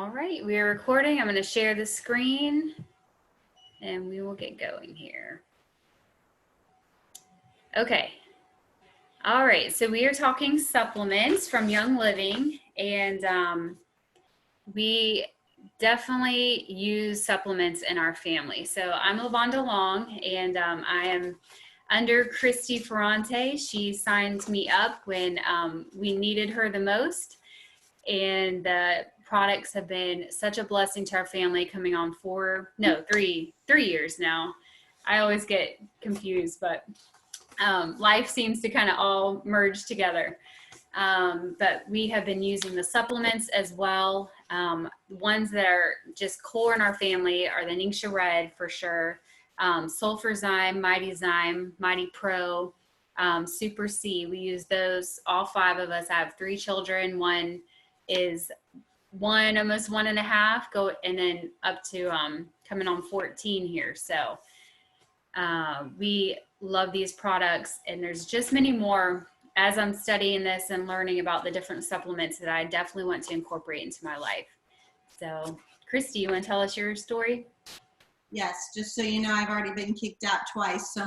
All right, we are recording. I'm going to share the screen and we will get going here. Okay. All right, so we are talking supplements from Young Living, and we definitely use supplements in our family. So I'm LaVonda Long, and I am under Christy Ferrante. She signed me up when we needed her the most, and the products have been such a blessing to our family, coming on 3 years now. I always get confused, but life seems to kind of all merge together. But we have been using the supplements as well. Ones that are just core in our family are the Ningxia Red for sure, Sulfur Zyme, Mighty Zyme, Mighty Pro, Super C. We use those, all 5 of us. I have 3 children. One is almost 1.5, and then up to coming on 14 here. So we love these products, and there's just many more as I'm studying this and learning about the different supplements that I definitely want to incorporate into my life. So Christy, you want to tell us your story? Yes, just so you know, I've already been kicked out twice, so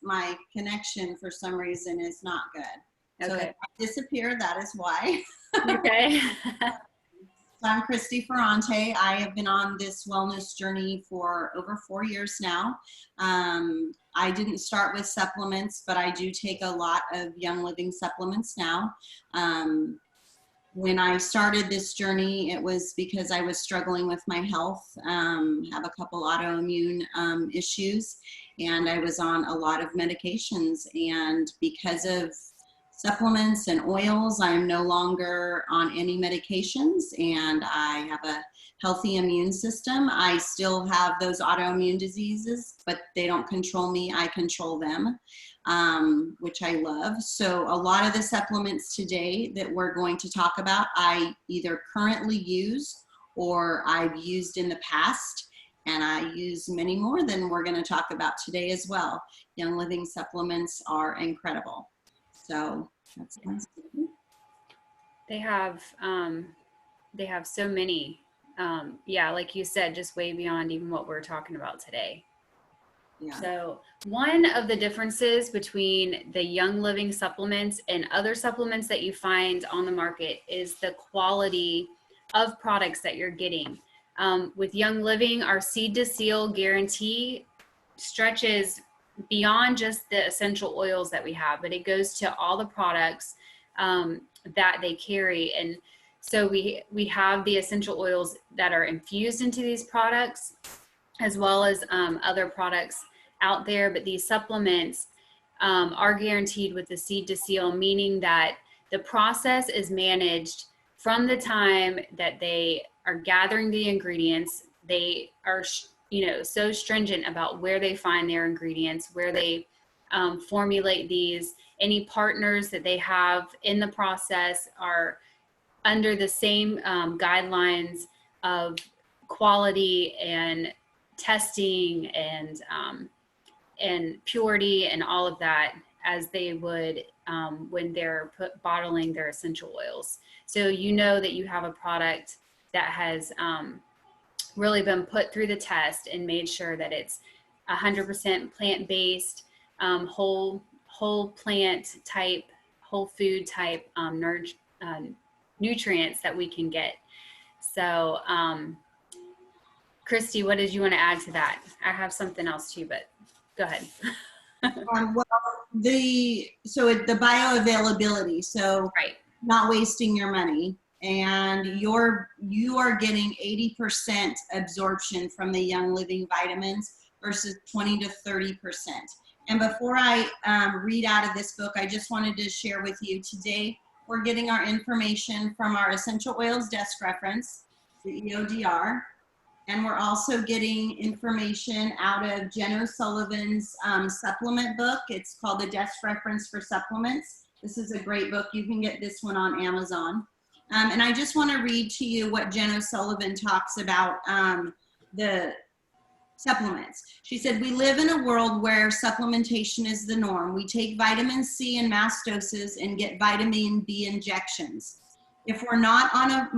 my connection for some reason is not good. So if I disappear, that is why. Okay. So I'm Christy Ferrante. I have been on this wellness journey for over 4 years now. I didn't start with supplements, but I do take a lot of Young Living supplements now. When I started this journey, it was because I was struggling with my health, have a couple autoimmune issues, and I was on a lot of medications. And because of supplements and oils, I'm no longer on any medications, and I have a healthy immune system. I still have those autoimmune diseases, but they don't control me. I control them, which I love. So a lot of the supplements today that we're going to talk about, I either currently use or I've used in the past, and I use many more than we're going to talk about today as well. Young Living supplements are incredible. So that's my story. They have so many, yeah, like you said, just way beyond even what we're talking about today. Yeah. So one of the differences between the Young Living supplements and other supplements that you find on the market is the quality of products that you're getting. With Young Living, our seed to seal guarantee stretches beyond just the essential oils that we have, but it goes to all the products that they carry. And so we have the essential oils that are infused into these products, as well as other products out there. But these supplements are guaranteed with the seed to seal, meaning that the process is managed from the time that they are gathering the ingredients. They are so stringent about where they find their ingredients, where they formulate these. Any partners that they have in the process are under the same guidelines of quality and testing and purity and all of that as they would when they're bottling their essential oils. So you know that you have a product that has really been put through the test and made sure that it's 100% plant-based, whole plant type, whole food type nutrients that we can get. So Christy, what did you want to add to that? I have something else too, but go ahead. Well, the bioavailability, so right. Not wasting your money, and you are getting 80% absorption from the Young Living vitamins versus 20 to 30%. And before I read out of this book, I just wanted to share with you today, we're getting our information from our Essential Oils Desk Reference, the EODR, and we're also getting information out of Jen O'Sullivan's supplement book. It's called the Desk Reference for Supplements. This is a great book. You can get this one on Amazon. And I just want to read to you what Jen O'Sullivan talks about the supplements. She said, "We live in a world where supplementation is the norm. We take vitamin C in mass doses and get vitamin B injections. If we're not on a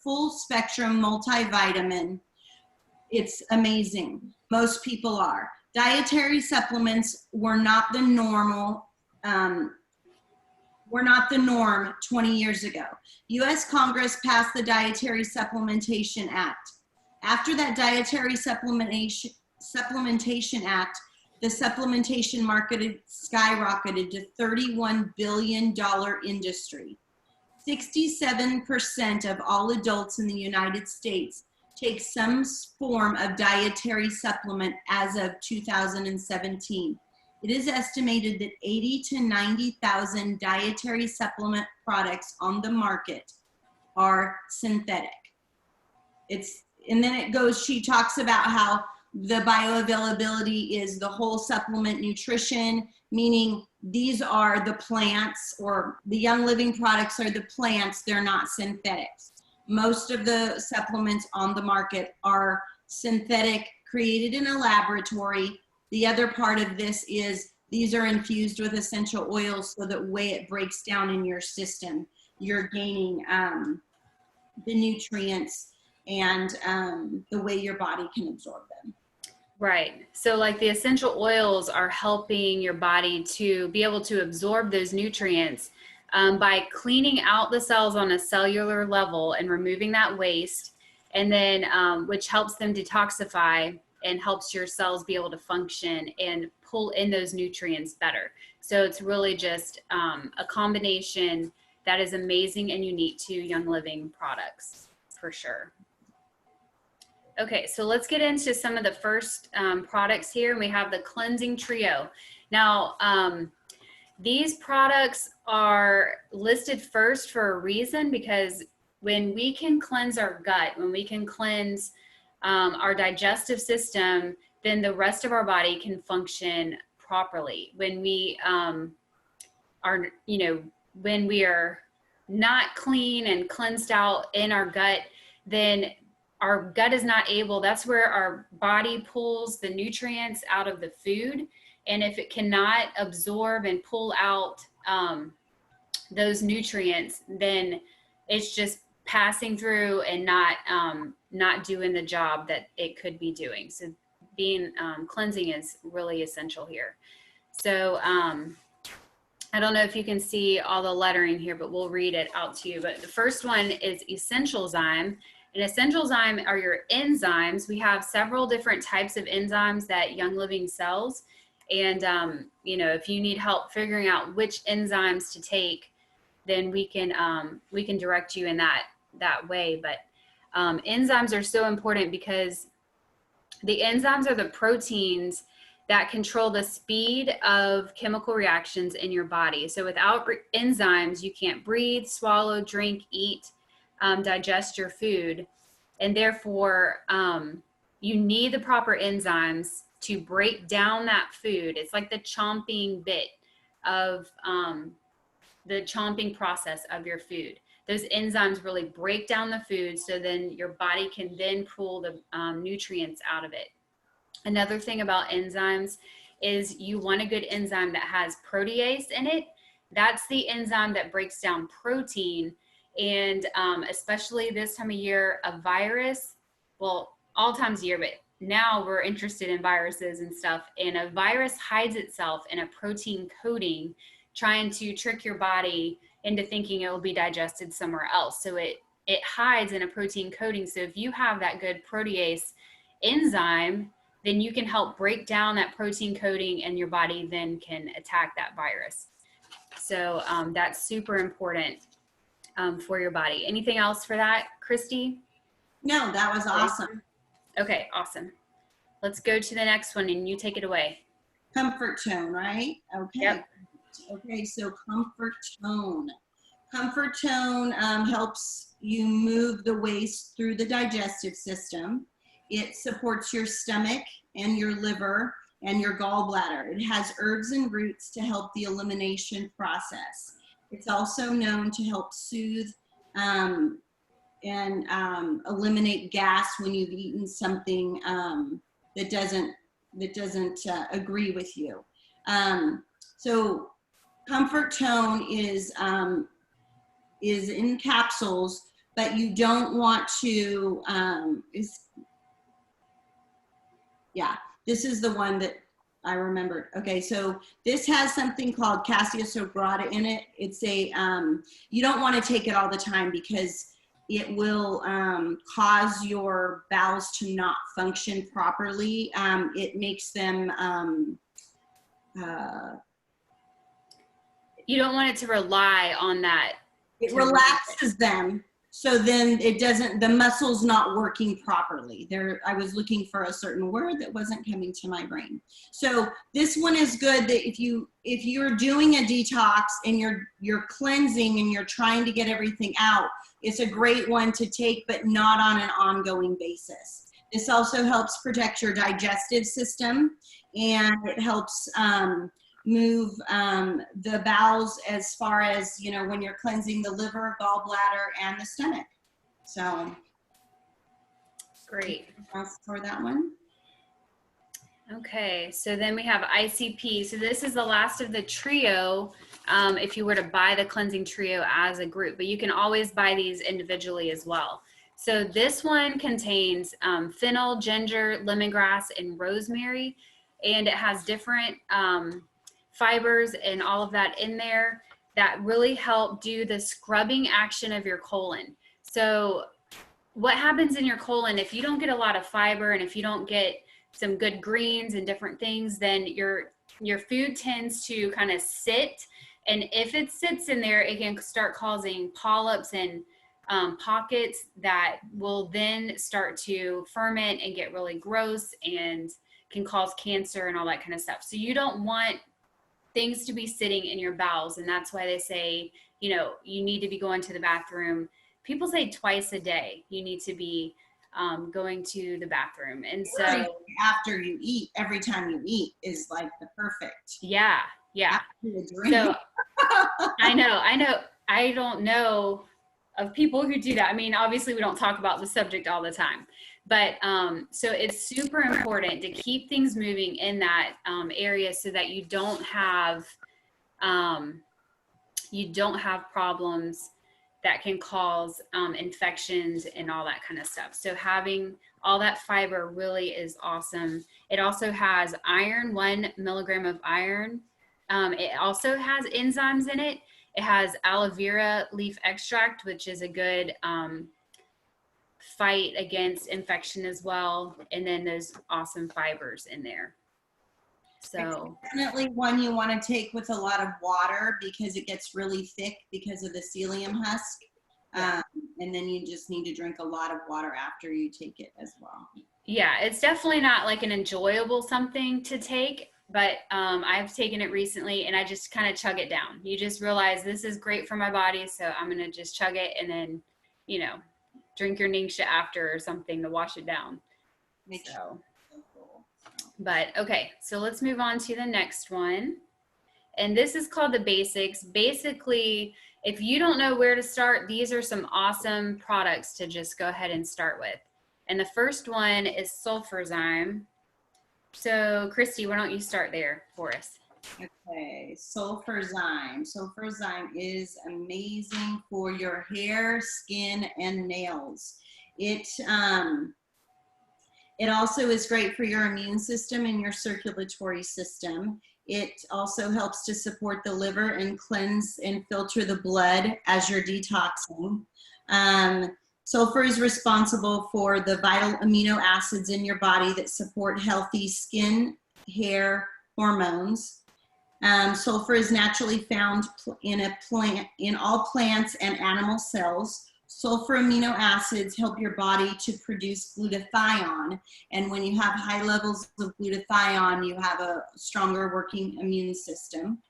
full spectrum multivitamin. It's amazing. Most people are. Dietary supplements were not the normal, were not the norm 20 years ago. U.S. Congress passed the Dietary Supplementation Act. After that Dietary Supplementation Act, the supplementation market skyrocketed to $31 billion industry. 67% of all adults in the United States take some form of dietary supplement as of 2017. It is estimated that 80 to 90,000 dietary supplement products on the market are synthetic. And then it goes, she talks about how the bioavailability is the whole supplement nutrition, meaning these are the plants, or the Young Living products are the plants, they're not synthetics. Most of the supplements on the market are synthetic, created in a laboratory. The other part of this is these are infused with essential oils, so that way it breaks down in your system, you're gaining the nutrients and the way your body can absorb them. Right. So like the essential oils are helping your body to be able to absorb those nutrients by cleaning out the cells on a cellular level and removing that waste, and then which helps them detoxify and helps your cells be able to function and pull in those nutrients better. So it's really just a combination that is amazing and unique to Young Living products, for sure. Okay, so let's get into some of the first products here. We have the Cleansing Trio. Now, these products are listed first for a reason, because when we can cleanse our gut, when we can cleanse our digestive system, then the rest of our body can function properly. When we are, when we are not clean and cleansed out in our gut, then our gut is not able, that's where our body pulls the nutrients out of the food. And if it cannot absorb and pull out those nutrients, then it's just passing through and not doing the job that it could be doing. So being cleansing is really essential here. So I don't know if you can see all the lettering here, but we'll read it out to you. But the first one is Essential Zyme. And essential zyme are your enzymes. We have several different types of enzymes that Young Living sells. And, if you need help figuring out which enzymes to take, then we can direct you in that way. But enzymes are so important because the enzymes are the proteins that control the speed of chemical reactions in your body. So without enzymes, you can't breathe, swallow, drink, eat, digest your food, and therefore you need the proper enzymes to break down that food. It's like the chomping bit of the chomping process of your food. Those enzymes really break down the food, so then your body can then pull the nutrients out of it. Another thing about enzymes is you want a good enzyme that has protease in it. That's the enzyme that breaks down protein. And especially this time of year, a virus, well, all times of year, but now we're interested in viruses and stuff. And a virus hides itself in a protein coating, trying to trick your body into thinking it will be digested somewhere else. So it hides in a protein coating. So if you have that good protease enzyme, then you can help break down that protein coating, and your body then can attack that virus. So that's super important for your body. Anything else for that, Christy? No, that was awesome. Okay, awesome. Let's go to the next one, and you take it away. Comfort Tone, right? Okay. Yep. Okay, so Comfort Tone. Comfort Tone helps you move the waste through the digestive system. It supports your stomach and your liver and your gallbladder. It has herbs and roots to help the elimination process. It's also known to help soothe and eliminate gas when you've eaten something that doesn't agree with you. So Comfort Tone is in capsules but you don't want to, this is the one that I remembered. Okay, so this has something called Cassia sobrata in it. It's a, you don't want to take it all the time because it will cause your bowels to not function properly. It makes them, you don't want it to rely on that. It relaxes them. So then it doesn't, the muscle's not working properly. I was looking for a certain word that wasn't coming to my brain. So this one is good that if you're doing a detox and you're cleansing and you're trying to get everything out, it's a great one to take, but not on an ongoing basis. This also helps protect your digestive system, and it helps move the bowels as far as, you know, when you're cleansing the liver, gallbladder, and the stomach. So great. For that one. Okay, so then we have ICP. So this is the last of the trio if you were to buy the cleansing trio as a group, but you can always buy these individually as well. So this one contains fennel, ginger, lemongrass, and rosemary, and it has different fibers and all of that in there that really help do the scrubbing action of your colon. So what happens in your colon if you don't get a lot of fiber and if you don't get some good greens and different things, then your food tends to kind of sit, and if it sits in there, it can start causing polyps and pockets that will then start to ferment and get really gross and can cause cancer and all that kind of stuff. So you don't want things to be sitting in your bowels, and that's why they say, you know, you need to be going to the bathroom. People say twice a day you need to be going to the bathroom. And so after you eat, every time you eat is like the perfect. Yeah. So I know. I don't know of people who do that. I mean, obviously we don't talk about the subject all the time, but so it's super important to keep things moving in that area so that you don't have problems that can cause infections and all that kind of stuff. So having all that fiber really is awesome. It also has iron, 1 milligram of iron. It also has enzymes in it. It has aloe vera leaf extract, which is a good fight against infection as well. And then there's awesome fibers in there. So it's definitely one you want to take with a lot of water because it gets really thick because of the psyllium husk. And then you just need to drink a lot of water after you take it as well. Yeah, it's definitely not like an enjoyable something to take, but I've taken it recently and I just kind of chug it down. You just realize this is great for my body, so I'm going to just chug it and then, you know, drink your Ningxia after or something to wash it down. But okay, so let's move on to the next one. And this is called the basics. Basically, if you don't know where to start, these are some awesome products to just go ahead and start with. And the first one is sulfurzyme. So Christy, why don't you start there for us? Okay, sulfurzyme. Sulfurzyme is amazing for your hair, skin, and nails. It also is great for your immune system and your circulatory system. It also helps to support the liver and cleanse and filter the blood as you're detoxing. Sulfur is responsible for the vital amino acids in your body that support healthy skin, hair, hormones. Sulfur is naturally found in all plants and animal cells. Sulfur amino acids help your body to produce glutathione. And when you have high levels of glutathione, you have a stronger working immune system.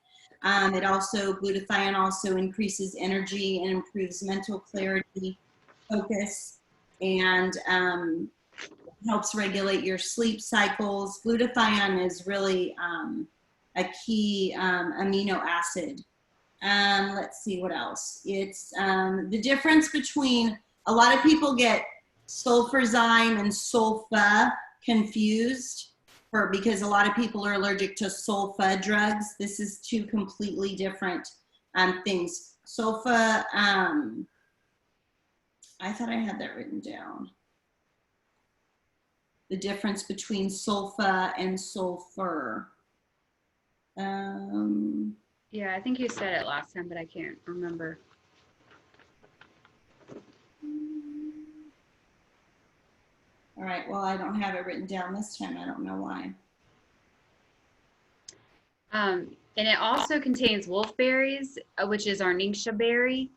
Glutathione also increases energy and improves mental clarity, focus, and helps regulate your sleep cycles. Glutathione is really a key amino acid. Let's see what else. It's the difference between, a lot of people get sulfurzyme and sulfa confused because a lot of people are allergic to sulfa drugs. This is two completely different things. Sulfa I thought I had that written down. The difference between sulfa and sulfur. Yeah, I think you said it last time, but I can't remember. All right, well, I don't have it written down this time. I don't know why. And it also contains wolfberries, which is Arnica berry.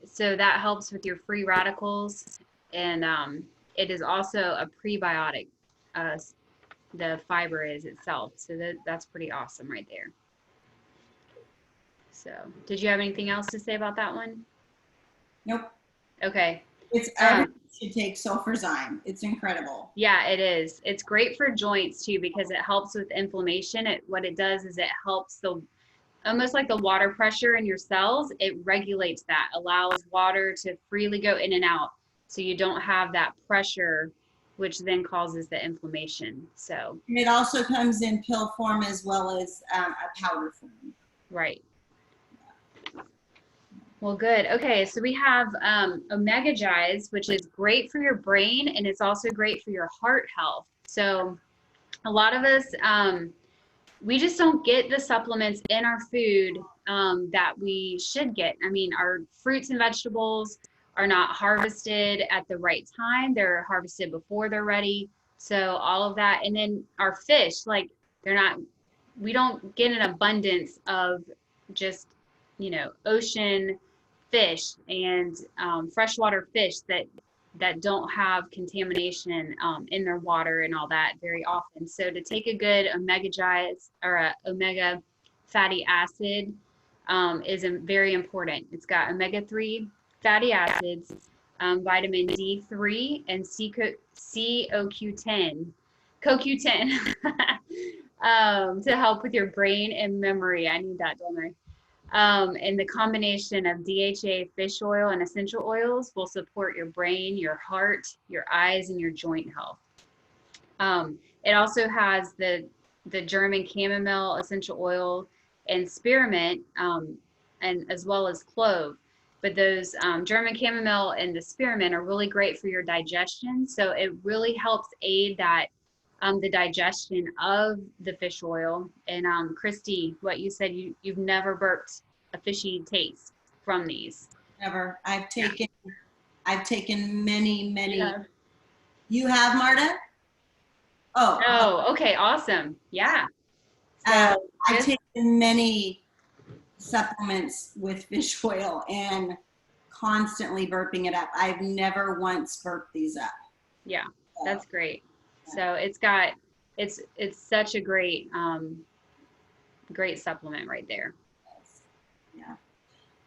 So that helps with your free radicals. And it is also a prebiotic, uh, the fiber is itself. So that's pretty awesome right there. So did you have anything else to say about that one? Nope. Okay. It's everyone should take sulfurzyme. It's incredible. Yeah, it is. It's great for joints too because it helps with inflammation. What it does is it helps almost like the water pressure in your cells. It regulates that, allows water to freely go in and out, so you don't have that pressure, which then causes the inflammation. So. And it also comes in pill form as well as a powder form. Right. Well, good. Okay, so we have Omega Gize, which is great for your brain, and it's also great for your heart health. So a lot of us, we just don't get the supplements in our food that we should get. I mean, our fruits and vegetables are not harvested at the right time. They're harvested before they're ready. So all of that. And then our fish, like we don't get an abundance of just, ocean fish and freshwater fish that don't have contamination in their water and all that very often. So to take a good omega omega fatty acid is very important. It's got omega-3 fatty acids, vitamin D3, and CoQ10 to help with your brain and memory. I need that, don't I? And the combination of DHA, fish oil, and essential oils will support your brain, your heart, your eyes, and your joint health. It also has the German chamomile essential oil and spearmint, and as well as clove. But those German chamomile and the spearmint are really great for your digestion. So it really helps aid that the digestion of the fish oil. And Christy, what you said, you've never burped a fishy taste from these. Never. I've taken many. Yeah. You have, Marta? Oh, okay, awesome. Yeah. So I've taken many supplements with fish oil and constantly burping it up. I've never once burped these up. Yeah, that's great. So it's such a great great supplement right there. Yeah.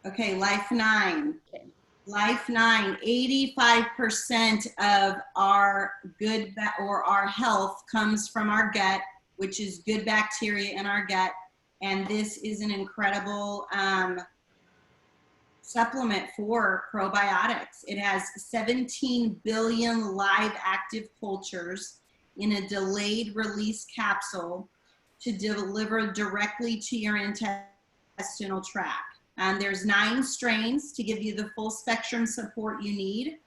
Okay, Life 9. Okay. Life 9, 85% of our our health comes from our gut, which is good bacteria in our gut. And this is an incredible supplement for probiotics. It has 17 billion live active cultures in a delayed release capsule to deliver directly to your intestinal tract. There's 9 strains to give you the full spectrum support you need.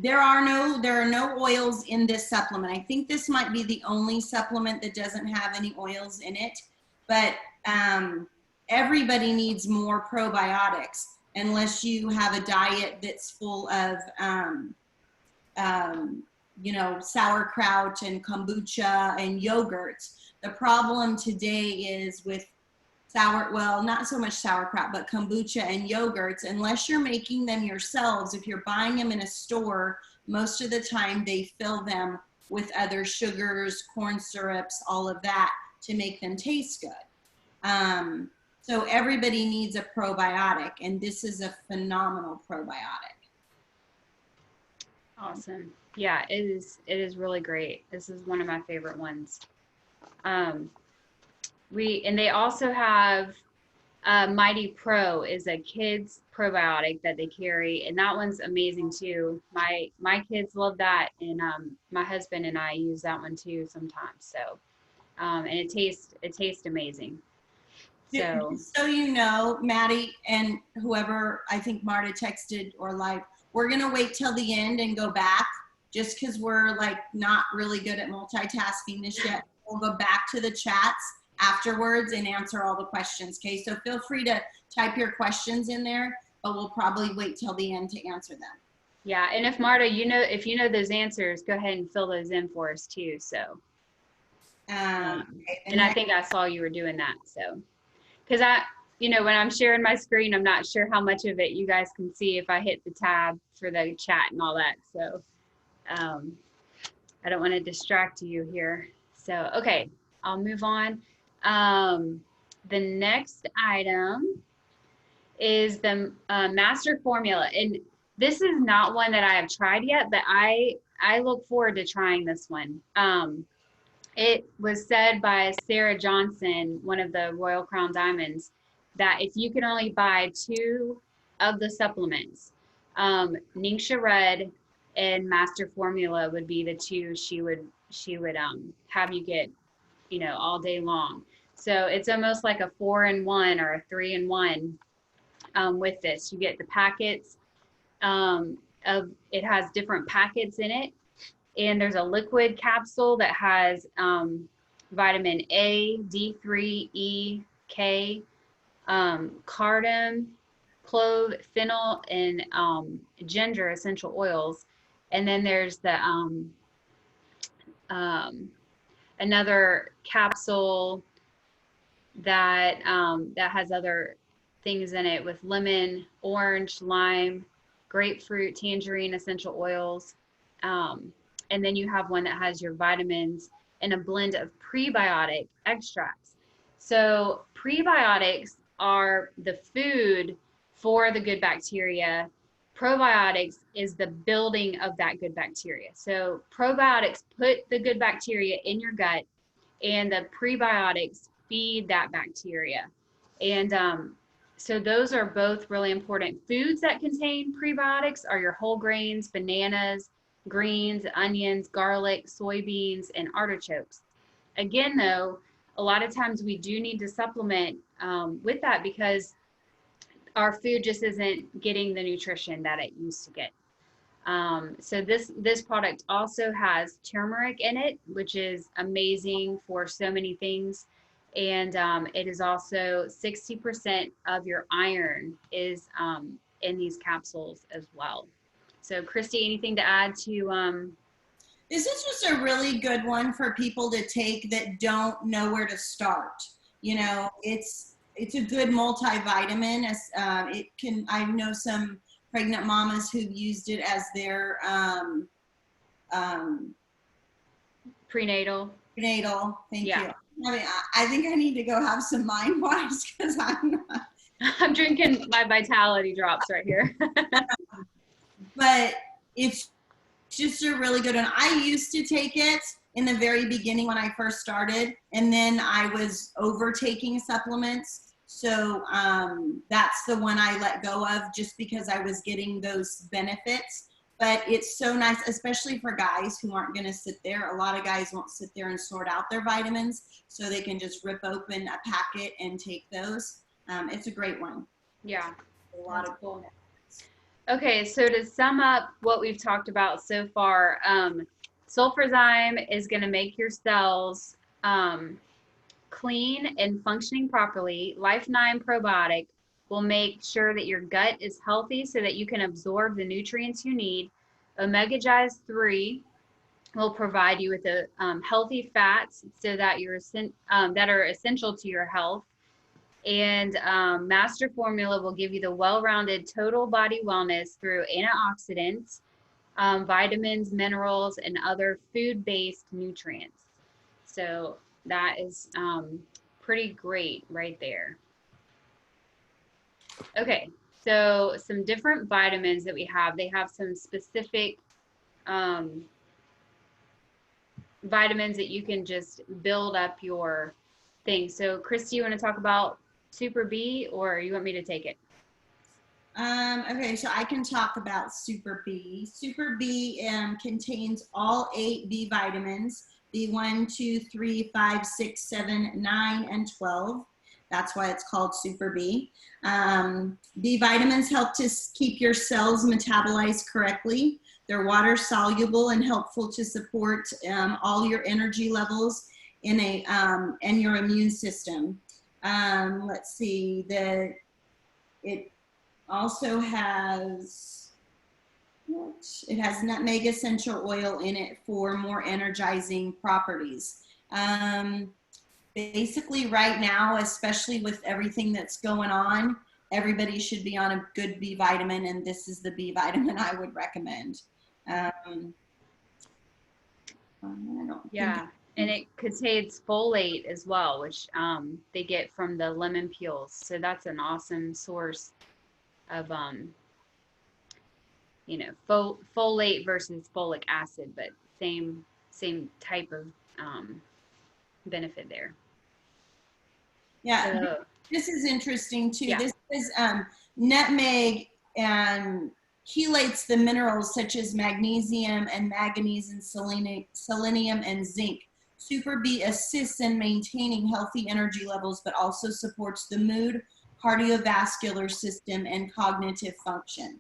There are no oils in this supplement. I think this might be the only supplement that doesn't have any oils in it, but everybody needs more probiotics unless you have a diet that's full of sauerkraut and kombucha and yogurts. The problem today is with not so much sauerkraut, but kombucha and yogurts, unless you're making them yourselves, if you're buying them in a store, most of the time they fill them with other sugars, corn syrups, all of that to make them taste good. So everybody needs a probiotic, and this is a phenomenal probiotic. Awesome. Yeah, it is really great. This is one of my favorite ones. And they also have Mighty Pro is a kids probiotic that they carry, and that one's amazing too. My kids love that, and my husband and I use that one too sometimes. So, and it tastes amazing. So Just so you know, Maddie and whoever, I think Marta texted or live, we're gonna wait till the end and go back just because we're like not really good at multitasking this yet. We'll go back to the chats afterwards and answer all the questions. Okay, so feel free to type your questions in there, but we'll probably wait till the end to answer them. yeah, and if Marta, if you know those answers, go ahead and fill those in for us too. So, Okay, and I think I saw you were doing that. So, because when I'm sharing my screen, I'm not sure how much of it you guys can see if I hit the tab for the chat and all that. So, I don't want to distract you here. So, okay, I'll move on. The next item is the master formula. And this is not one that I have tried yet, but I look forward to trying this one. It was said by Sarah Johnson, one of the Royal Crown Diamonds, that if you can only buy 2 of the supplements, Ningxia Red and Master Formula would be the 2 she would have you get, all day long. So it's almost like a 4-in-1 or a 3-in-1 with this. You get the packets it has different packets in it, and there's a liquid capsule that has vitamin A, D3, E, K, cardamom, clove, fennel, and ginger essential oils. And then there's the another capsule that that has other things in it with lemon, orange, lime, grapefruit, tangerine essential oils. And then you have one that has your vitamins and a blend of prebiotic extracts. So prebiotics are the food for the good bacteria. Probiotics is the building of that good bacteria. So probiotics put the good bacteria in your gut, and the prebiotics feed that bacteria. And so those are both really important. Foods that contain prebiotics are your whole grains, bananas, greens, onions, garlic, soybeans, and artichokes. Again, though, a lot of times we do need to supplement with that because our food just isn't getting the nutrition that it used to get. So this product also has turmeric in it, which is amazing for so many things. And it is also 60% of your iron is in these capsules as well. So Christy, anything to add to? This is just a really good one for people to take that don't know where to start. It's a good multivitamin. I know some pregnant mamas who've used it as their Prenatal. Thank you. I think I need to go have some mind wipes because I'm not. I'm drinking my Vitality drops right here. But it's just a really good one. I used to take it in the very beginning when I first started, and then I was overtaking supplements. So that's the one I let go of just because I was getting those benefits. But it's so nice, especially for guys who aren't going to sit there. A lot of guys won't sit there and sort out their vitamins, so they can just rip open a packet and take those. It's a great one. Yeah. A lot of cool. Okay, so to sum up what we've talked about so far, sulfurzyme is going to make your cells clean and functioning properly. Life 9 probiotic will make sure that your gut is healthy so that you can absorb the nutrients you need. Omega 3 will provide you with the healthy fats so that that are essential to your health. And Master Formula will give you the well-rounded total body wellness through antioxidants, vitamins, minerals, and other food-based nutrients. So that is pretty great right there. Okay, so some different vitamins that we have. They have some specific vitamins that you can just build up your thing. So Christy, you want to talk about Super B, or you want me to take it? Okay, so I can talk about Super B. Super B contains all 8 B vitamins, B1, 2, 3, 5, 6, 7, 9, and 12. That's why it's called Super B. B vitamins help to keep your cells metabolized correctly. They're water soluble and helpful to support all your energy levels in and your immune system. Let's see, it also has, it has nutmeg essential oil in it for more energizing properties. Basically right now, especially with everything that's going on, everybody should be on a good B vitamin, and this is the B vitamin I would recommend. I don't Yeah, and it contains folate as well, which they get from the lemon peels. So that's an awesome source of you know, folate versus folic acid, but same type of benefit there. Yeah, So, this is interesting too. yeah. This is nutmeg and chelates the minerals such as magnesium and manganese and selenium and zinc. Super B assists in maintaining healthy energy levels, but also supports the mood, cardiovascular system, and cognitive function.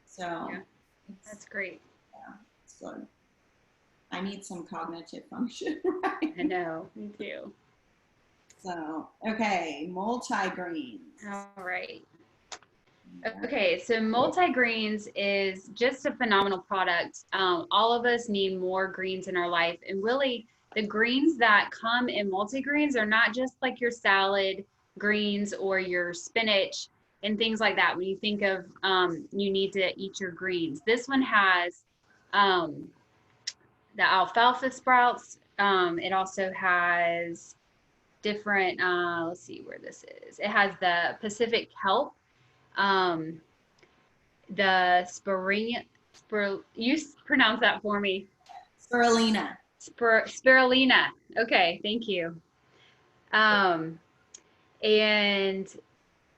So Yeah, that's great. Yeah, it's good. I need some cognitive function, right? I know, me too. So, okay, multigreens. All right. Okay, so multigreens is just a phenomenal product. All of us need more greens in our life, and really, the greens that come in multigreens are not just like your salad greens or your spinach and things like that. When you think of you need to eat your greens, this one has um, the alfalfa sprouts. It also has different. Let's see where this is. It has the Pacific kelp. Um, the you pronounce that for me. Spirulina. Spirulina. Okay, thank you. Um, and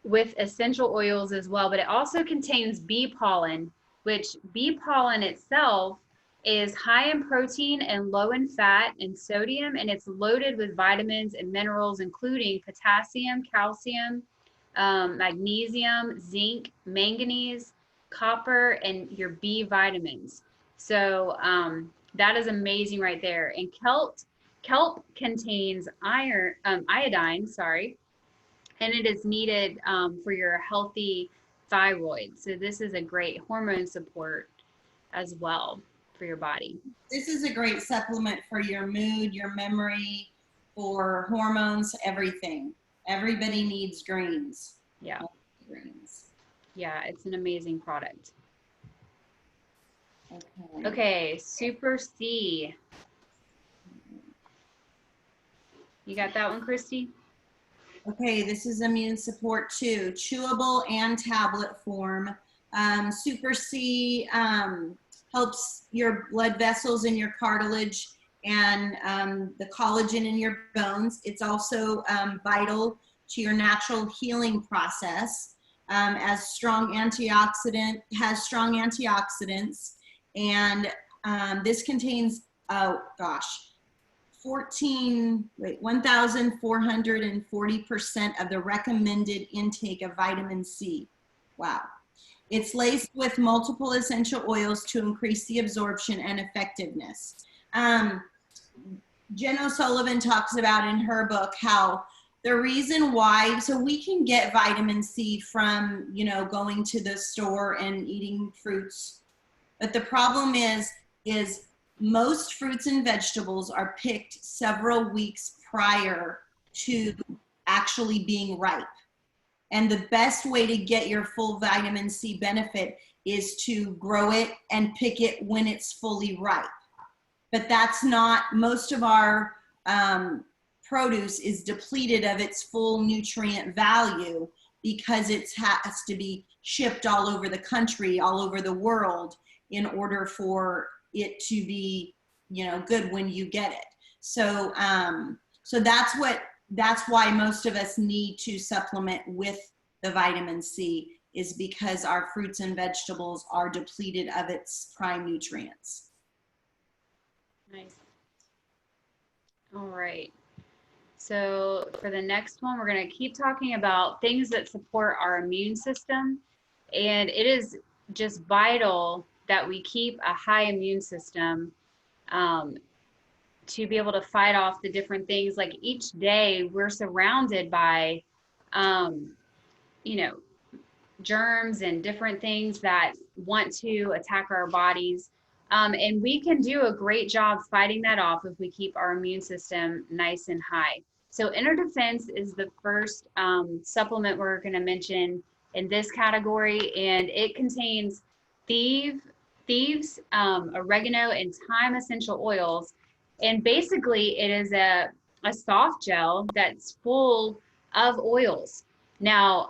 with essential oils as well, but it also contains bee pollen, which bee pollen itself is high in protein and low in fat and sodium, and it's loaded with vitamins and minerals, including potassium, calcium, magnesium, zinc, manganese, copper, and your B vitamins. So that is amazing right there. And kelp contains iodine, sorry, and it is needed for your healthy thyroid. So this is a great hormone support as well for your body. This is a great supplement for your mood, your memory, for hormones, everything. Everybody needs greens. Yeah. Greens. Yeah, it's an amazing product. Okay. Okay, Super C. You got that one, Christy? Okay, this is immune support too. Chewable and tablet form. Super C helps your blood vessels in your cartilage and the collagen in your bones. It's also vital to your natural healing process as strong antioxidant, has strong antioxidants. And this contains, oh gosh, 1,440% of the recommended intake of vitamin C. Wow. It's laced with multiple essential oils to increase the absorption and effectiveness. Jen O'Sullivan talks about in her book how the reason why, so we can get vitamin C from, you know, going to the store and eating fruits, but the problem is most fruits and vegetables are picked several weeks prior to actually being ripe. And the best way to get your full vitamin C benefit is to grow it and pick it when it's fully ripe. But that's not, most of our produce is depleted of its full nutrient value because it has to be shipped all over the country, all over the world in order for it to be, you know, good when you get it. So so that's why most of us need to supplement with the vitamin C, is because our fruits and vegetables are depleted of its prime nutrients. Nice. All right. So for the next one, we're going to keep talking about things that support our immune system. And it is just vital that we keep a high immune system um, to be able to fight off the different things. Like each day, we're surrounded by, um, you know, germs and different things that want to attack our bodies. And we can do a great job fighting that off if we keep our immune system nice and high. So Inner Defense is the first supplement we're going to mention in this category, and it contains thieves, oregano, and thyme essential oils. And basically, it is a soft gel that's full of oils. Now,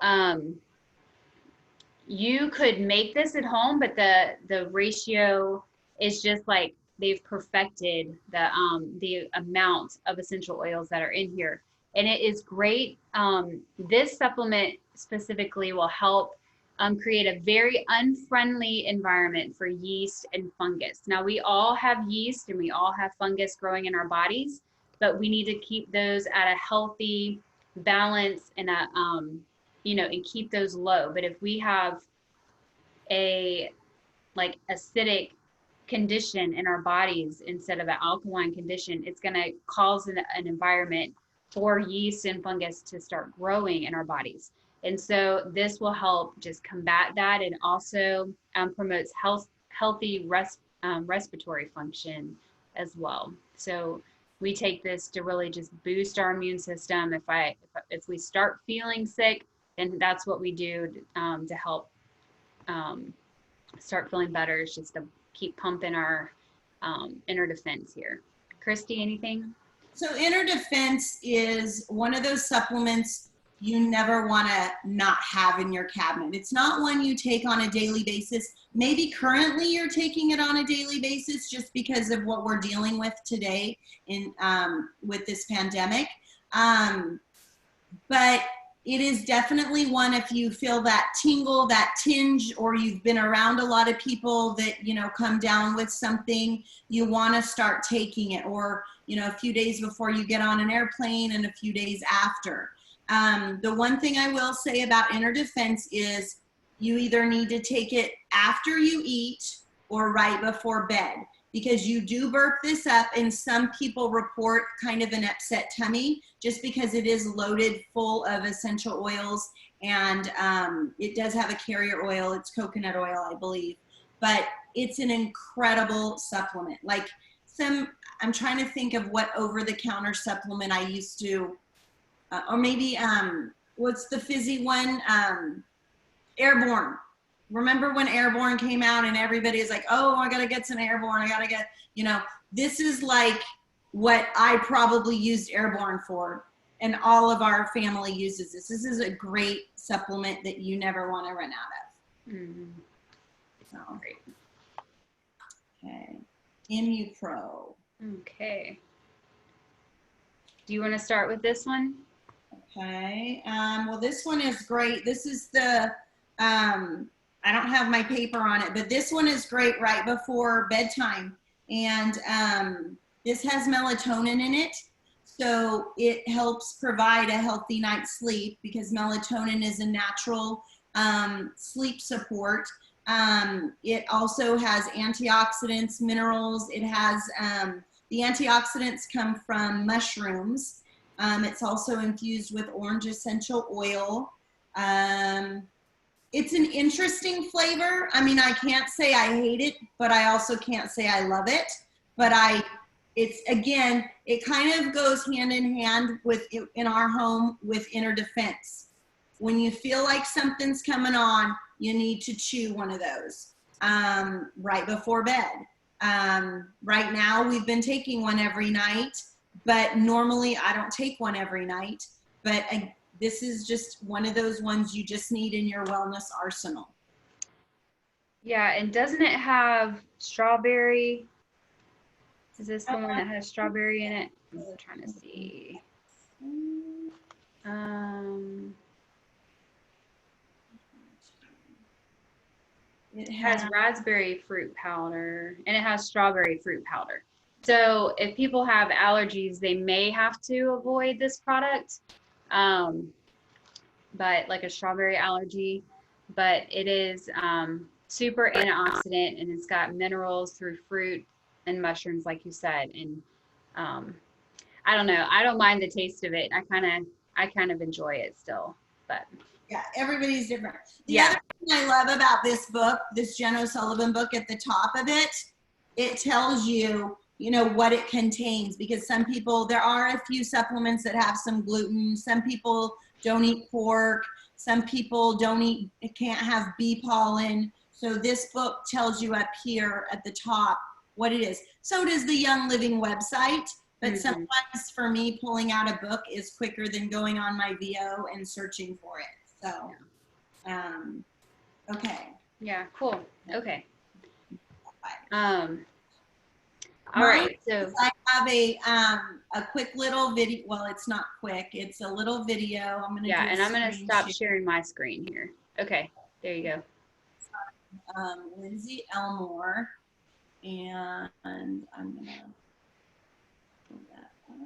you could make this at home, but the ratio is just like they've perfected the amount of essential oils that are in here, and it is great. This supplement specifically will help create a very unfriendly environment for yeast and fungus. Now we all have yeast and we all have fungus growing in our bodies, but we need to keep those at a healthy balance and a and keep those low. But if we have a like acidic condition in our bodies instead of an alkaline condition, it's going to cause an environment for yeast and fungus to start growing in our bodies. And so this will help just combat that, and also promotes healthy respiratory function as well. So we take this to really just boost our immune system. If we start feeling sick, then that's what we do to help start feeling better. It's just to keep pumping our inner defense here. Christy, anything? So Inner Defense is one of those supplements you never want to not have in your cabinet. It's not one you take on a daily basis. Maybe currently you're taking it on a daily basis just because of what we're dealing with today with this pandemic. But it is definitely one, if you feel that tingle, that tinge, or you've been around a lot of people that, come down with something, you want to start taking it, or, a few days before you get on an airplane and a few days after. The one thing I will say about Inner Defense is you either need to take it after you eat or right before bed, because you do burp this up, and some people report kind of an upset tummy just because it is loaded full of essential oils, and it does have a carrier oil. It's coconut oil, I believe, but it's an incredible supplement. Like I'm trying to think of what over-the-counter supplement I used to, or maybe what's the fizzy one? Airborne. Remember when Airborne came out and everybody is like, oh, I got to get some Airborne. I got to get, this is like what I probably used Airborne for. And all of our family uses this. This is a great supplement that you never want to run out of. Mm-hmm. So, great. Okay. ImmuPro. Okay. Do you want to start with this one? Okay. Well, this one is great. This is the, I don't have my paper on it, but this one is great right before bedtime. And this has melatonin in it. So it helps provide a healthy night's sleep, because melatonin is a natural sleep support. It also has antioxidants, minerals. It has, the antioxidants come from mushrooms. It's also infused with orange essential oil. It's an interesting flavor. I mean, I can't say I hate it, but I also can't say I love it. But it's again, it kind of goes hand in hand with, in our home, with Inner Defense. When you feel like something's coming on, you need to chew one of those right before bed. Right now, we've been taking one every night, but normally I don't take one every night. But this is just one of those ones you just need in your wellness arsenal. Yeah, and doesn't it have strawberry? Is this the one that has strawberry in it? I'm trying to see. It has raspberry fruit powder, and it has strawberry fruit powder. So if people have allergies, they may have to avoid this product, but like a strawberry allergy. But it is super antioxidant, and it's got minerals through fruit and mushrooms, like you said. And I don't know. I don't mind the taste of it. I kind of enjoy it still. But yeah, everybody's different. The yeah. other thing I love about this book, this Jen O'Sullivan book, at the top of it, it tells you, you know, what it contains, because some people, there are a few supplements that have some gluten. Some people don't eat pork. Some people can't have bee pollen. So this book tells you up here at the top what it is. So does the Young Living website. But sometimes for me, pulling out a book is quicker than going on my VO and searching for it. So, okay. Yeah, cool. Okay. All Mine, right. So I have a quick little video. Well, it's not quick. It's a little video. I'm gonna yeah, do. and I'm gonna stop share. sharing my screen here. Okay, there you go. Lindsay Elmore, and I'm gonna pull that up.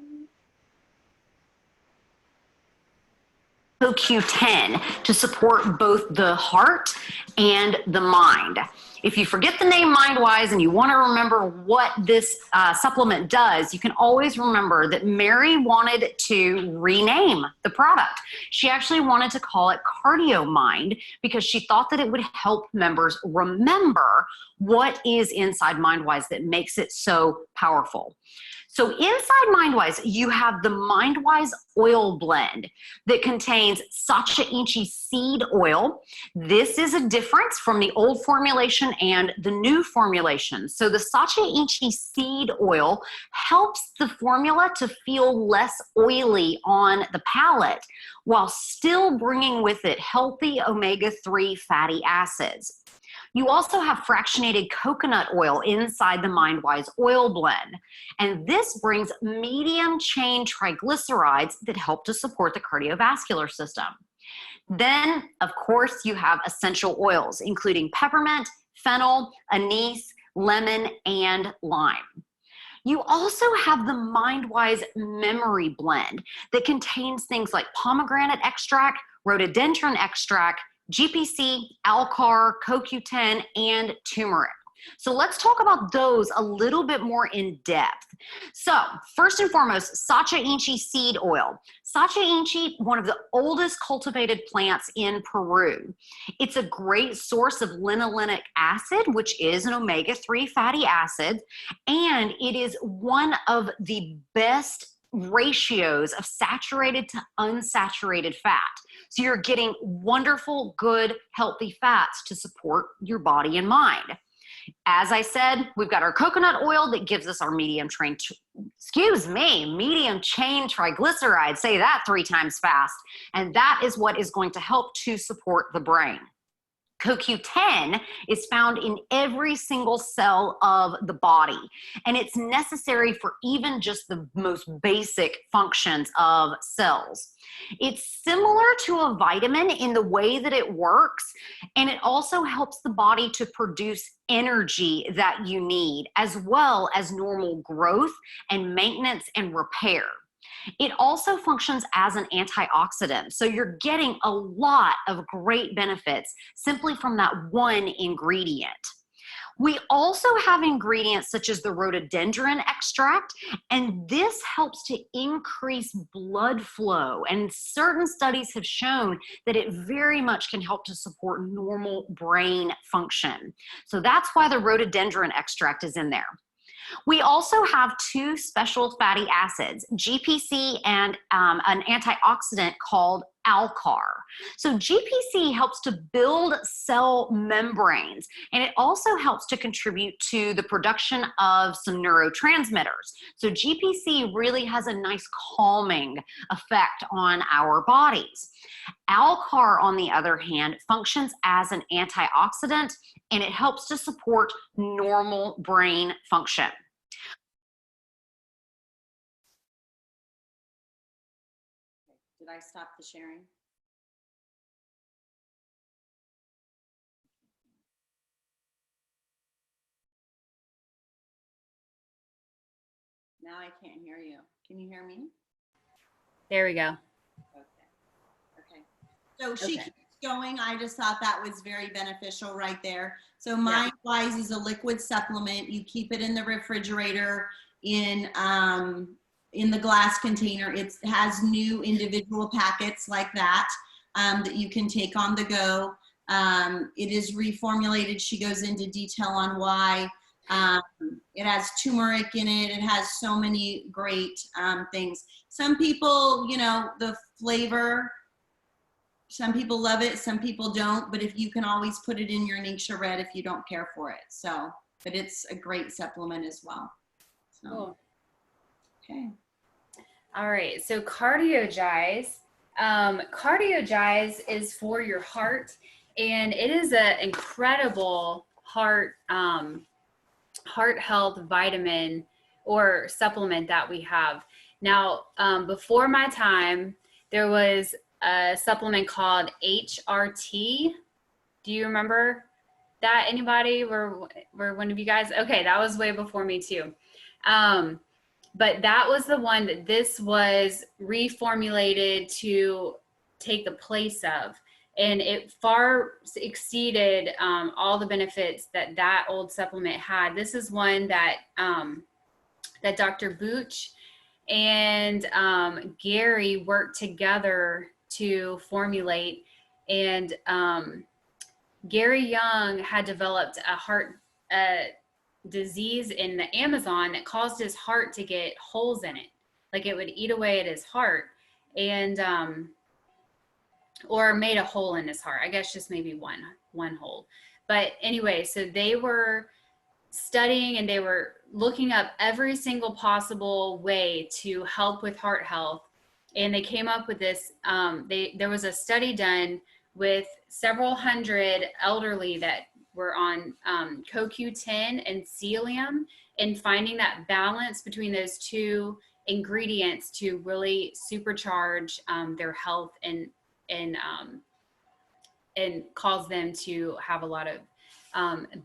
CoQ10 to support both the heart and the mind. If you forget the name MindWise and you want to remember what this supplement does, you can always remember that Mary wanted to rename the product. She actually wanted to call it Cardio Mind because she thought that it would help members remember what is inside MindWise that makes it so powerful. So inside MindWise, you have the MindWise oil blend that contains Sacha Inchi seed oil. This is a difference from the old formulation and the new formulation. So the Sacha Inchi seed oil helps the formula to feel less oily on the palate while still bringing with it healthy omega-3 fatty acids. You also have fractionated coconut oil inside the MindWise oil blend. And this brings medium chain triglycerides that help to support the cardiovascular system. Then, of course, you have essential oils, including peppermint, fennel, anise, lemon, and lime. You also have the MindWise Memory Blend that contains things like pomegranate extract, rhododendron extract, GPC, Alcar, CoQ10, and turmeric. So let's talk about those a little bit more in depth. So first and foremost, Sacha Inchi seed oil. Sacha Inchi, one of the oldest cultivated plants in Peru. It's a great source of linolenic acid, which is an omega-3 fatty acid, and it is one of the best ratios of saturated to unsaturated fat. So you're getting wonderful, good, healthy fats to support your body and mind. As I said, we've got our coconut oil that gives us our medium chain triglycerides. Say that 3 times fast. And that is what is going to help to support the brain. CoQ10 is found in every single cell of the body, and it's necessary for even just the most basic functions of cells. It's similar to a vitamin in the way that it works, and it also helps the body to produce energy that you need, as well as normal growth and maintenance and repair. It also functions as an antioxidant, so you're getting a lot of great benefits simply from that one ingredient. We also have ingredients such as the rhododendron extract, and this helps to increase blood flow, and certain studies have shown that it very much can help to support normal brain function. So that's why the rhododendron extract is in there. We also have 2 special fatty acids, GPC and an antioxidant called Alcar. So GPC helps to build cell membranes, and it also helps to contribute to the production of some neurotransmitters. So GPC really has a nice calming effect on our bodies. Alcar, on the other hand, functions as an antioxidant, and it helps to support normal brain function. Did I stop the sharing? Now I can't hear you. Can you hear me? There we go. Okay. So she Okay. keeps going. I just thought that was very beneficial right there. So Mind Wise is a liquid supplement. You keep it in the refrigerator in the glass container. It has new individual packets like that that you can take on the go. It is reformulated. She goes into detail on why. It has turmeric in it. It has so many great things. Some people, you know, the flavor, some people love it, some people don't, but if you can always put it in your Ningxia Red if you don't care for it. So, but it's a great supplement as well. So, Cool. okay. All right, so CardioGize. CardioGize is for your heart, and it is an incredible heart health vitamin or supplement that we have. Now, before my time, there was a supplement called HRT. Do you remember that? Anybody? Were one of you guys? Okay, that was way before me too. But that was the one that this was reformulated to take the place of. And it far exceeded all the benefits that that old supplement had. This is one that that Dr. Booch and Gary worked together to formulate. And Gary Young had developed a heart disease in the Amazon that caused his heart to get holes in it. Like it would eat away at his heart. And or made a hole in his heart. I guess just maybe one hole. But anyway, so they were studying and they were looking up every single possible way to help with heart health. And they came up with this, there was a study done with several hundred elderly that were on CoQ10 and psyllium, and finding that balance between those two ingredients to really supercharge their health and cause them to have a lot of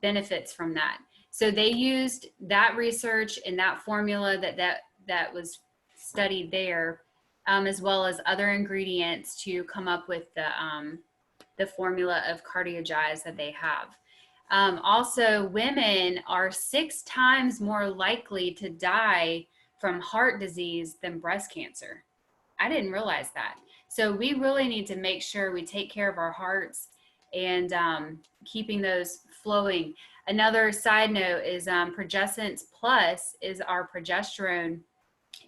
benefits from that. So they used that research and that formula that was studied there, as well as other ingredients to come up with the formula of CardioGize that they have. Also, women are 6 times more likely to die from heart disease than breast cancer. I didn't realize that. So we really need to make sure we take care of our hearts and keeping those flowing. Another side note is Progessence Plus is our progesterone.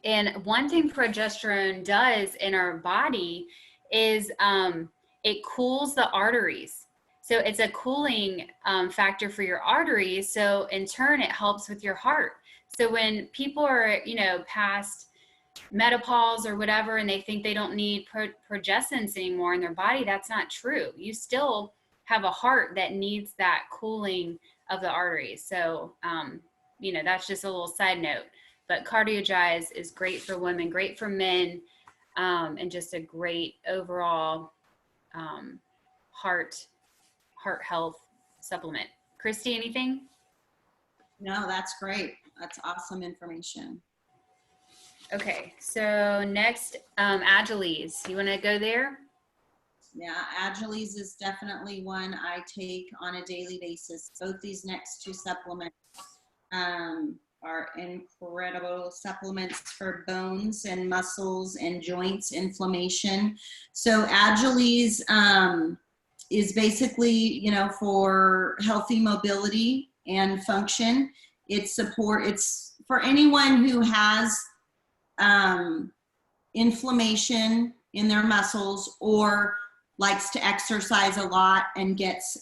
And one thing progesterone does in our body is it cools the arteries. So it's a cooling factor for your arteries. So in turn, it helps with your heart. So when people are, you know, past menopause or whatever, and they think they don't need progestins anymore in their body, that's not true. You still have a heart that needs that cooling of the arteries. So, you know, that's just a little side note. But CardioGize is great for women, great for men, and just a great overall heart health supplement. Christy, anything? No, that's great. That's awesome information. Okay, so next, Agiles. You want to go there? Yeah, Agiles is definitely one I take on a daily basis. Both these next 2 supplements are incredible supplements for bones and muscles and joints inflammation. So Agiles is basically, you know, for healthy mobility and function. It's for anyone who has inflammation in their muscles or likes to exercise a lot and gets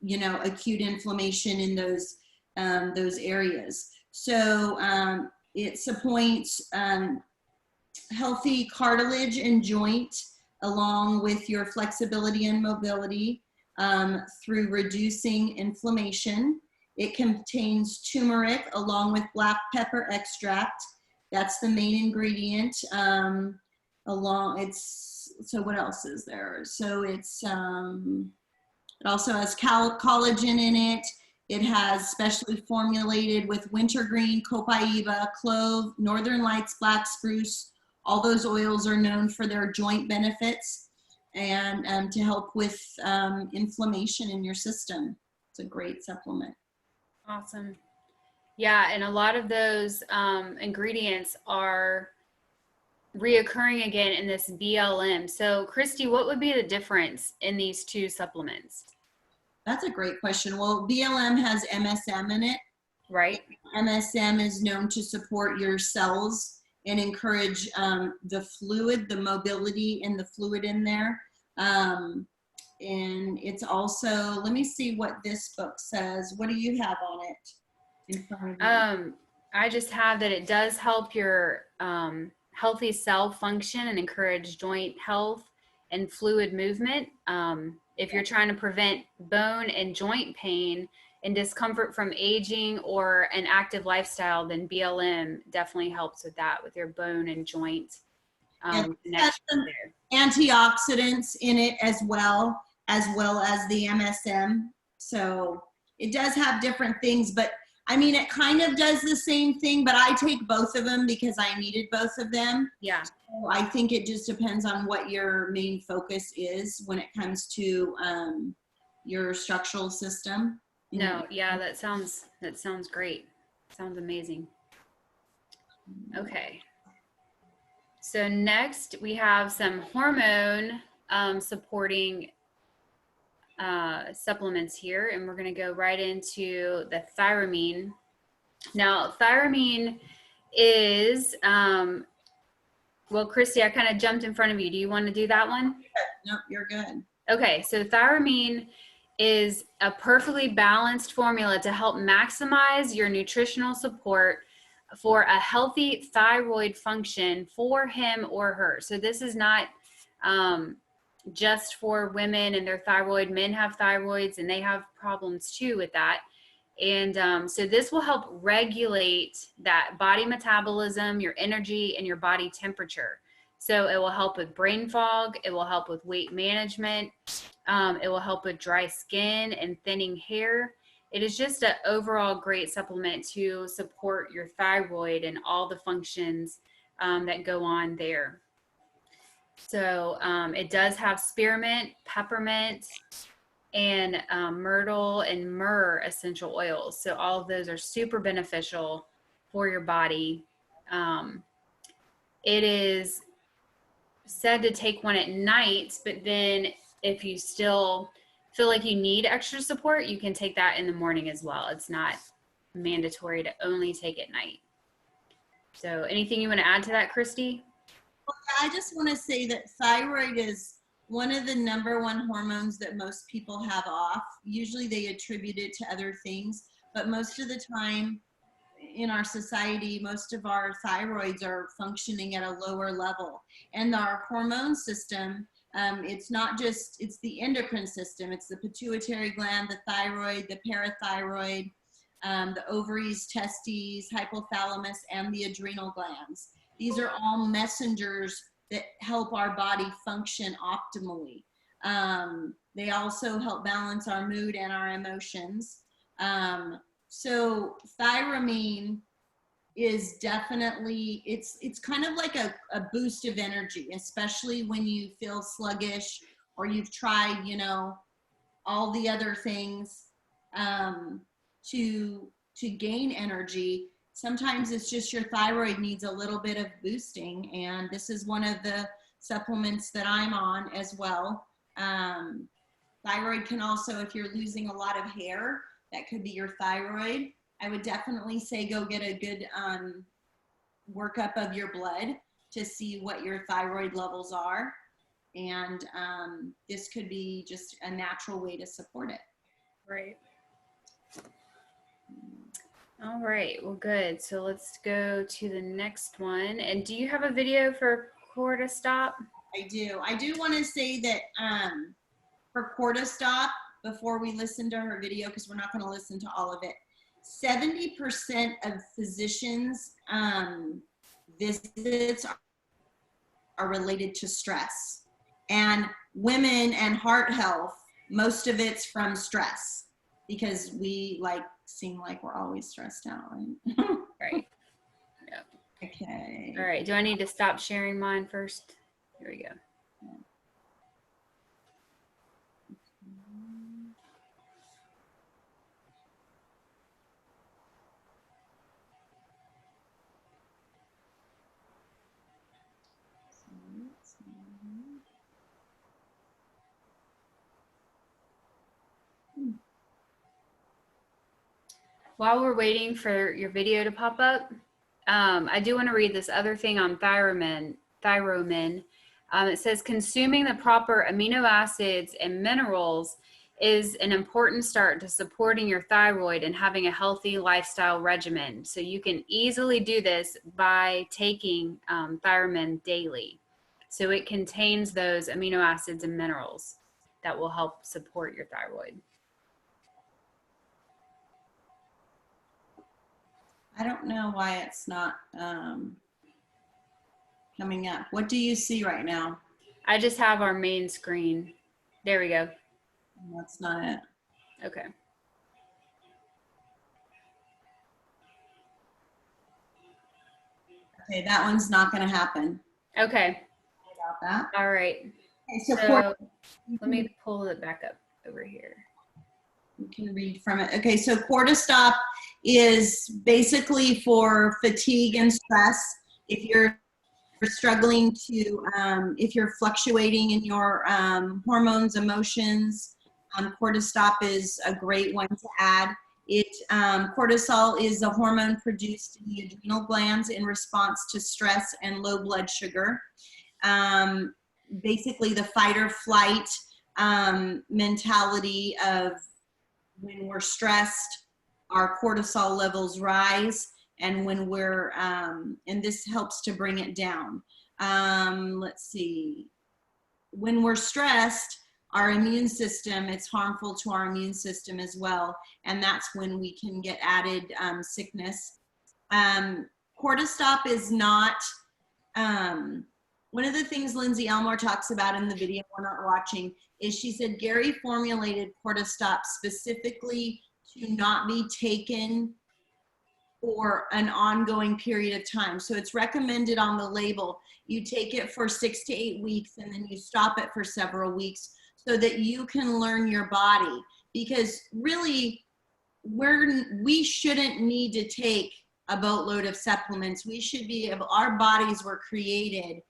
you know, acute inflammation in those areas. So it supports healthy cartilage and joint along with your flexibility and mobility through reducing inflammation. It contains turmeric along with black pepper extract. That's the main ingredient. So what else is there? So it also has collagen in it. It has specially formulated with wintergreen, copaiba, clove, northern lights, black spruce. All those oils are known for their joint benefits and to help with inflammation in your system. It's a great supplement. Awesome. Yeah, and a lot of those ingredients are reoccurring again in this BLM. So, Christy, what would be the difference in these two supplements? That's a great question. Well, BLM has MSM in it. Right. MSM is known to support your cells and encourage the fluid, the mobility in the fluid in there. And it's also, let me see what this book says. What do you have on it in front of you? I just have that it does help your healthy cell function and encourage joint health and fluid movement. If you're trying to prevent bone and joint pain and discomfort from aging or an active lifestyle, then BLM definitely helps with that, with your bone and joint connection there. Antioxidants in it as well as the MSM. So it does have different things, but I mean, it kind of does the same thing, but I take both of them because I needed both of them. Yeah. So I think it just depends on what your main focus is when it comes to your structural system. No, yeah, that sounds great. Sounds amazing. Okay. So next we have some hormone supporting supplements here, and we're going to go right into the thiramine. Now, thiramine is, well, Christy, I kind of jumped in front of you. Do you want to do that one? Nope, you're good. Okay, so thiramine is a perfectly balanced formula to help maximize your nutritional support for a healthy thyroid function for him or her. So this is not just for women and their thyroid. Men have thyroids and they have problems too with that. And so this will help regulate that body metabolism, your energy, and your body temperature. So it will help with brain fog. It will help with weight management. It will help with dry skin and thinning hair. It is just an overall great supplement to support your thyroid and all the functions that go on there. So it does have spearmint, peppermint, and myrtle and myrrh essential oils. So all of those are super beneficial for your body. It is said to take one at night, but then if you still feel like you need extra support, you can take that in the morning as well. It's not mandatory to only take at night. So anything you want to add to that, Christy? Well, I just want to say that thyroid is one of the #1 hormones that most people have off. Usually they attribute it to other things, but most of the time in our society, most of our thyroids are functioning at a lower level. And our hormone system, it's not just, it's the endocrine system. It's the pituitary gland, the thyroid, the parathyroid, the ovaries, testes, hypothalamus, and the adrenal glands. These are all messengers that help our body function optimally. They also help balance our mood and our emotions. So thiramine is definitely, it's kind of like a boost of energy, especially when you feel sluggish or you've tried, you know, all the other things to gain energy. Sometimes it's just your thyroid needs a little bit of boosting, and this is one of the supplements that I'm on as well. Thyroid can also, if you're losing a lot of hair, that could be your thyroid. I would definitely say go get a good workup of your blood to see what your thyroid levels are. And this could be just a natural way to support it. Right. All right, well, good. So let's go to the next one. And do you have a video for cortisol? I do. I do want to say that for cortisol, before we listen to her video, because we're not going to listen to all of it, 70% of physicians' visits are related to stress. And women and heart health, most of it's from stress. because we seem like we're always stressed out, right? Right. Yep. Okay. All right. Do I need to stop sharing mine first? Here we go. While we're waiting for your video to pop up, I do want to read this other thing on thyromin. It says consuming the proper amino acids and minerals is an important start to supporting your thyroid and having a healthy lifestyle regimen. So you can easily do this by taking thyromin daily. So it contains those amino acids and minerals that will help support your thyroid. I don't know why it's not coming up. What do you see right now? I just have our main screen. There we go. That's not it. Okay. Okay, that one's not going to happen. Okay. About that. All right. Okay, so So let me pull it back up over here. you can read from it. Okay, so Cortistop is basically for fatigue and stress. If you're struggling to, if you're fluctuating in your hormones, emotions, Cortistop is a great one to add. Cortisol is a hormone produced in the adrenal glands in response to stress and low blood sugar. Basically the fight or flight mentality of when we're stressed, our cortisol levels rise, and when we're, and this helps to bring it down. Let's see. When we're stressed, our immune system, it's harmful to our immune system as well, and that's when we can get added sickness. Cortistop is not, one of the things Lindsay Elmore talks about in the video we're not watching is she said Gary formulated Cortistop specifically to not be taken for an ongoing period of time. So it's recommended on the label. You take it for 6 to 8 weeks and then you stop it for several weeks so that you can learn your body. Because really, we shouldn't need to take a boatload of supplements. We should be, our bodies were created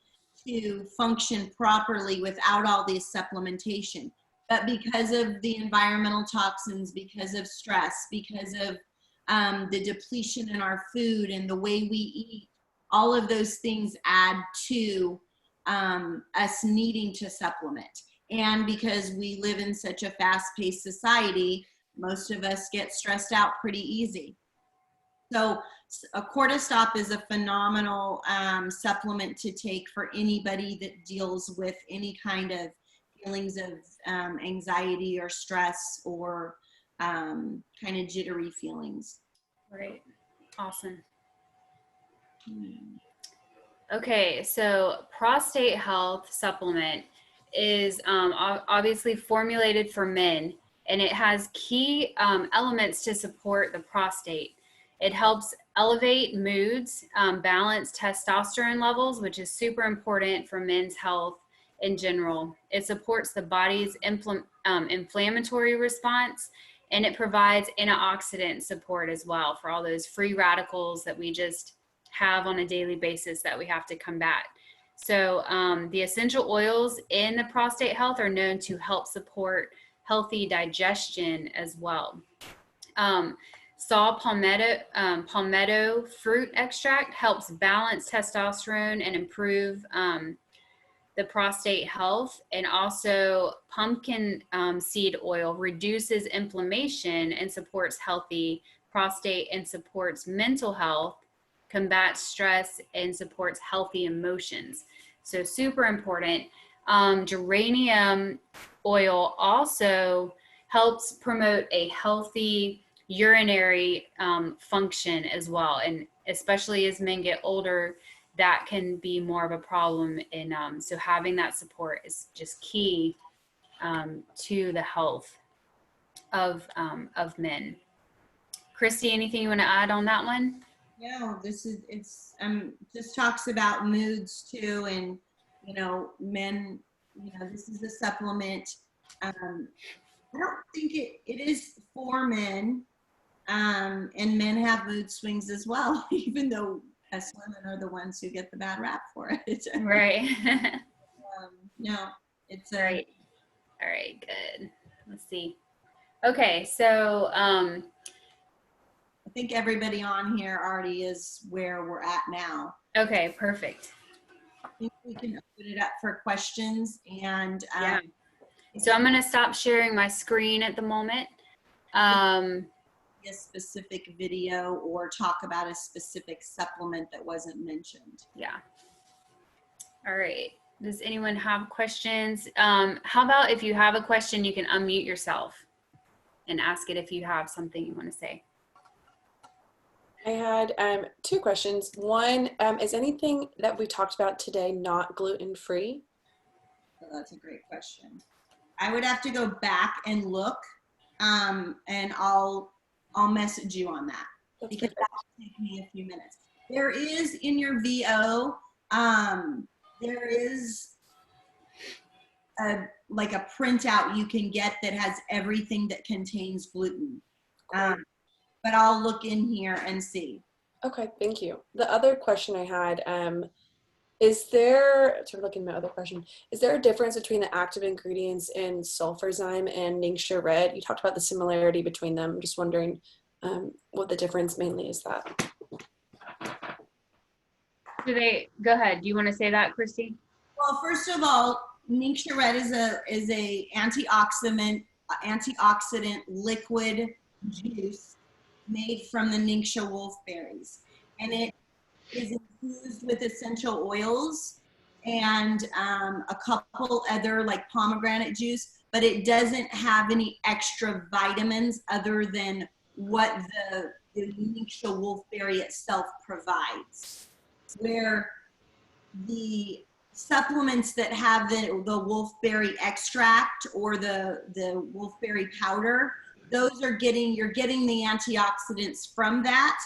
to function properly without all this supplementation. But because of the environmental toxins, because of stress, because of the depletion in our food and the way we eat, all of those things add to us needing to supplement. And because we live in such a fast-paced society, most of us get stressed out pretty easy. So a Cortistop is a phenomenal supplement to take for anybody that deals with any kind of feelings of anxiety or stress or kind of jittery feelings. Right. Awesome. Okay, so prostate health supplement is obviously formulated for men, and it has key elements to support the prostate. It helps elevate moods, balance testosterone levels, which is super important for men's health in general. It supports the body's inflammatory response, and it provides antioxidant support as well for all those free radicals that we just have on a daily basis that we have to combat. So the essential oils in the prostate health are known to help support healthy digestion as well. Saw palmetto fruit extract helps balance testosterone and improve the prostate health, and also pumpkin seed oil reduces inflammation and supports healthy prostate and supports mental health, combats stress, and supports healthy emotions. So super important. Geranium oil also helps promote a healthy urinary function as well, and especially as men get older, that can be more of a problem. And so having that support is just key to the health. of men. Christy, anything you want to add on that one? No, just talks about moods too, and men. This is a supplement. I don't think it is for men, and men have mood swings as well, even though us women are the ones who get the bad rap for it. Right. No, it's Right. All right, good. Let's see. Okay, so I think everybody on here already is where we're at now. okay, perfect. I think we can open it up for questions, and Yeah. So I'm going to stop sharing my screen at the moment. a specific video or talk about a specific supplement that wasn't mentioned. Yeah. All right. Does anyone have questions? How about if you have a question, you can unmute yourself and ask it if you have something you want to say. I had two questions. One, is anything that we talked about today not gluten-free? So that's a great question. I would have to go back and look, and I'll message you on that, because that will take me a few minutes. There is in your VO, there is like a printout you can get that has everything that contains gluten. But I'll look in here and see. Okay, thank you. The other question I had, is there, sort of looking at my other question, is there a difference between the active ingredients in sulfurzyme and Ningxia Red? You talked about the similarity between them. I'm just wondering what the difference mainly is that. Go ahead. Do you want to say that, Christy? Well, first of all, Ningxia Red is a antioxidant liquid juice made from the Ningxia wolfberries, and it is infused with essential oils and a couple other like pomegranate juice, but it doesn't have any extra vitamins other than what the Ningxia wolfberry itself provides. Where the supplements that have the wolfberry extract or the wolfberry powder, you're getting the antioxidants from that,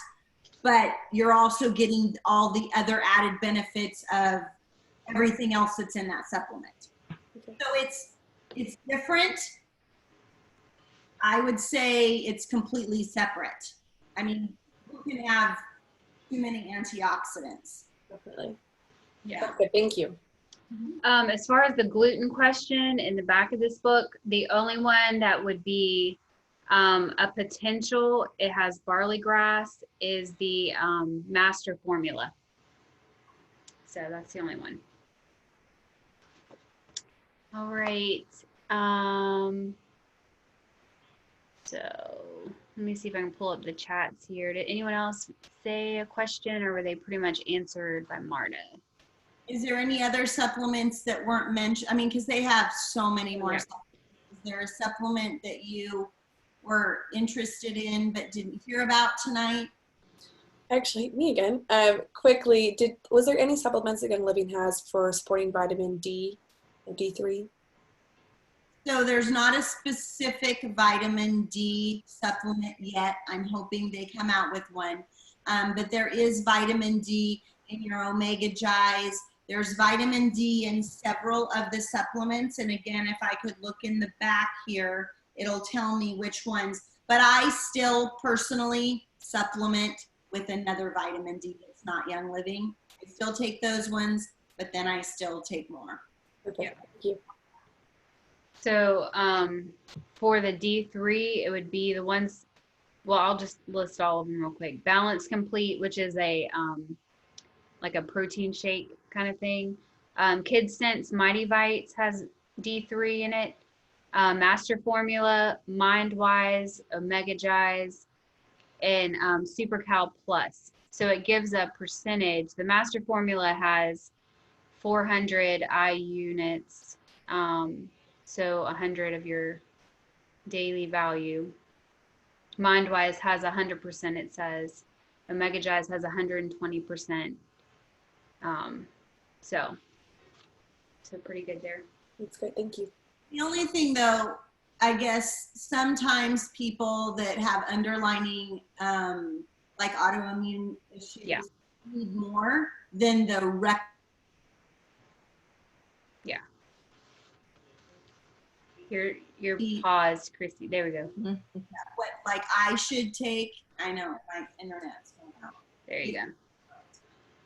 but you're also getting all the other added benefits of everything else that's in that supplement. Okay. So it's different. I would say it's completely separate. I mean, you can have too many antioxidants. Definitely. Yeah. Okay, thank you. As far as the gluten question in the back of this book, the only one that would be a potential, it has barley grass, is the master formula. So that's the only one. All right. So let me see if I can pull up the chats here. Did anyone else say a question, or were they pretty much answered by Marta? Is there any other supplements that weren't mentioned? I mean, because they have so many more. Yeah. Is there a supplement that you were interested in but didn't hear about tonight? Actually, me again. Quickly, was there any supplements that Young Living has for supporting vitamin D and D3? So there's not a specific vitamin D supplement yet. I'm hoping they come out with one. But there is vitamin D in your Omega Gies. There's vitamin D in several of the supplements. And again, if I could look in the back here, it'll tell me which ones. But I still personally supplement with another vitamin D that's not Young Living. I still take those ones, but then I still take more. Okay, Yeah. thank you. So for the D3, it would be the ones, well, I'll just list all of them real quick. Balance Complete, which is a like a protein shake kind of thing. Kids Sense Mighty Bites has D3 in it. Master Formula, MindWise, Omega Gies, and Super Cal Plus. So it gives a percentage. The Master Formula has 400 eye units. So 100 of your daily value. MindWise has 100%, it says. Omega Gies has 120%. So pretty good there. That's great, thank you. The only thing though, I guess sometimes people that have underlining like autoimmune issues Yeah. need more than the You're paused, Christy. There we go. what like I should take. I know my internet's going out. There you go.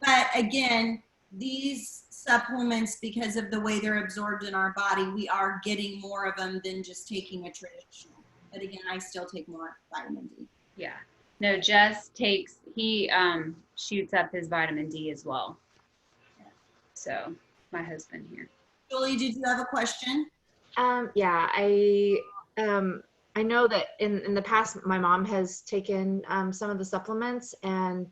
But again, these supplements, because of the way they're absorbed in our body, we are getting more of them than just taking a traditional. But again, I still take more vitamin D. Yeah. No, Jess takes, he shoots up his vitamin D as well. So, my husband here. Julie, did you have a question? Yeah, I know that in the past my mom has taken some of the supplements, and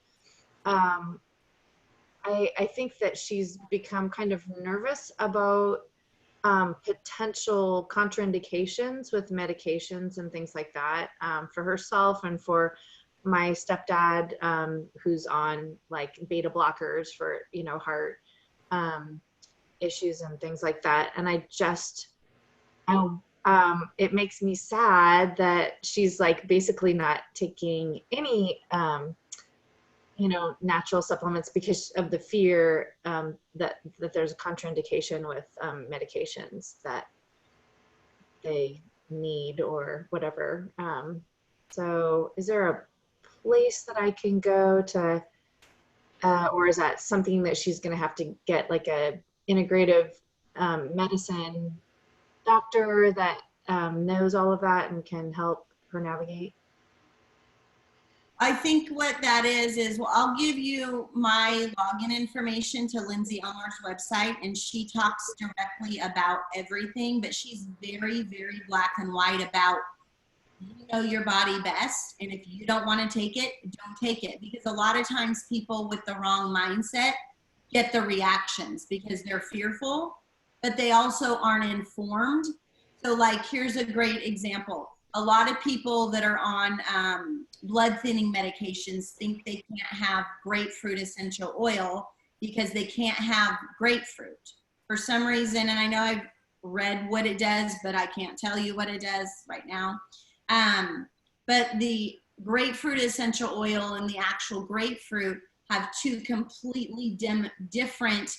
I think that she's become kind of nervous about potential contraindications with medications and things like that, for herself and for my stepdad, who's on like beta blockers for, you know, heart issues and things like that. And I just, it makes me sad that she's like basically not taking any, you know, natural supplements because of the fear that there's a contraindication with medications that they need or whatever. So is there a place that I can go to, or is that something that she's going to have to get like a integrative medicine doctor that knows all of that and can help her navigate? I think what that is, well, I'll give you my login information to Lindsay Elmer's website, and she talks directly about everything, but she's very, very black and white about, you know your body best, and if you don't want to take it, don't take it. Because a lot of times people with the wrong mindset get the reactions because they're fearful, but they also aren't informed. So like, here's a great example. A lot of people that are on blood thinning medications think they can't have grapefruit essential oil because they can't have grapefruit for some reason. And I know I've read what it does, but I can't tell you what it does right now. But the grapefruit essential oil and the actual grapefruit have two completely different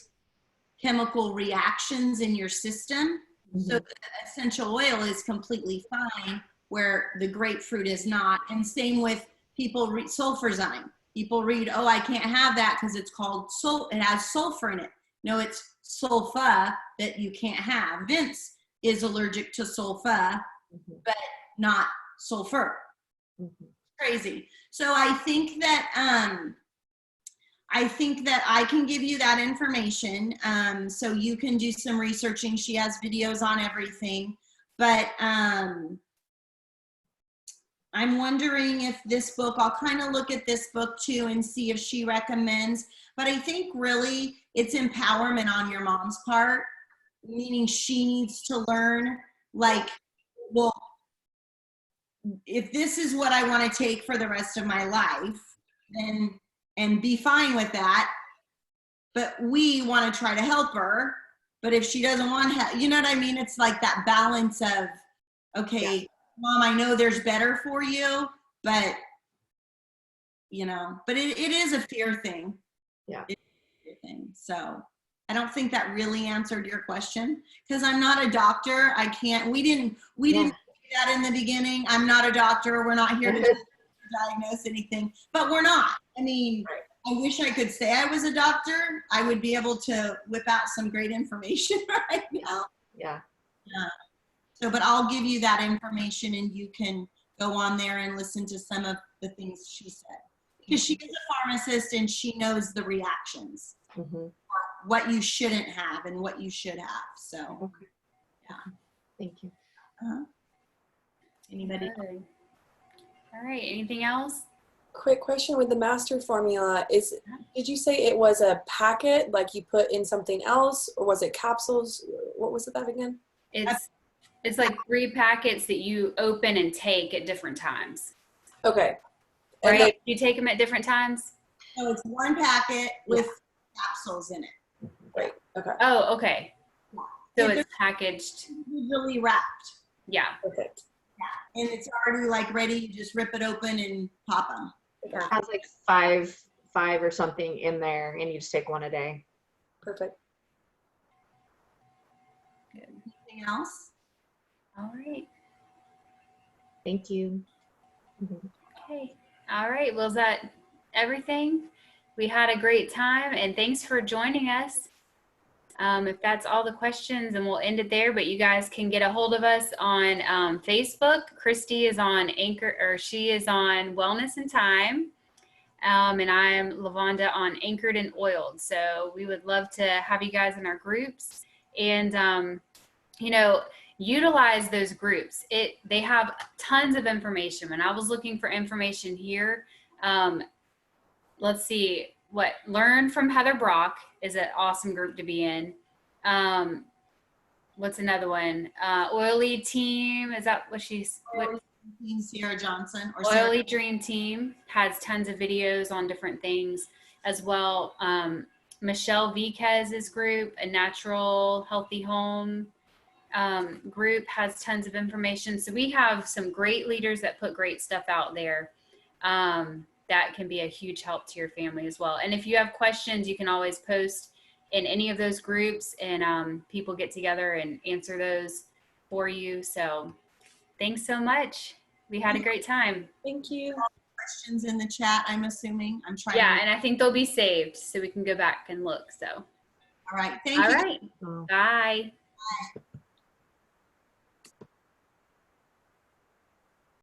chemical reactions in your system. Mm-hmm. So the essential oil is completely fine where the grapefruit is not. And same with people read sulfurzyme. People read, oh, I can't have that because it's called it has sulfur in it. No, it's sulfa that you can't have. Vince is allergic to sulfa, but not sulfur. Crazy. So I think that I can give you that information, so you can do some researching. She has videos on everything, but I'm wondering if this book, I'll kind of look at this book too and see if she recommends, but I think really it's empowerment on your mom's part, meaning she needs to learn, like, well, if this is what I want to take for the rest of my life, then, and be fine with that, but we want to try to help her, but if she doesn't want help, you know what I mean? It's like that balance of, okay, yeah. Mom, I know there's better for you, but you know, but it is a fear thing. Yeah. It's a fear thing. So I don't think that really answered your question because I'm not a doctor. I can't, we didn't do that in the beginning. I'm not a doctor. We're not here to diagnose anything, but we're not. I mean, I wish I could say I was a doctor. I would be able to whip out some great information right now. Yeah. So, but I'll give you that information and you can go on there and listen to some of the things she said. Because she is a pharmacist and she knows the reactions. Mm-hmm. What you shouldn't have and what you should have. So, okay. Yeah. Thank you. Anybody? All right. Anything else? Quick question with the master formula is, did you say it was a packet, like you put in something else, or was it capsules? What was it that again? It's like 3 packets that you open and take at different times. Okay. Right? Then, you take them at different times? So it's 1 packet with capsules in it. Right. Okay. Oh, okay. So and it's packaged. Individually wrapped. Yeah. Perfect. And it's already like ready. You just rip it open and pop them. It has like five or something in there, and you just take one a day. Perfect. Anything else? All right. Thank you. Okay. All right. Well, is that everything? We had a great time, and thanks for joining us. If that's all the questions, then we'll end it there, but you guys can get a hold of us on Facebook. Christy is on Anchor, or she is on Wellness and Time. And I'm LaVonda on Anchored and Oiled. So we would love to have you guys in our groups, and you know, utilize those groups. They have tons of information. When I was looking for information here, let's see, Learn from Heather Brock is an awesome group to be in. What's another one? Oily Team, is that what she's, what? Sarah Johnson or Oily Sarah. Dream Team has tons of videos on different things as well. Michelle Viquez's group, A Natural Healthy Home group, has tons of information. So we have some great leaders that put great stuff out there. That can be a huge help to your family as well. And if you have questions, you can always post in any of those groups, and people get together and answer those for you. So thanks so much. We had a great time. Thank you. Questions in the chat, I'm assuming. I'm trying. Yeah, and I think they'll be saved so we can go back and look. So, All right. Thank all you. right. Bye.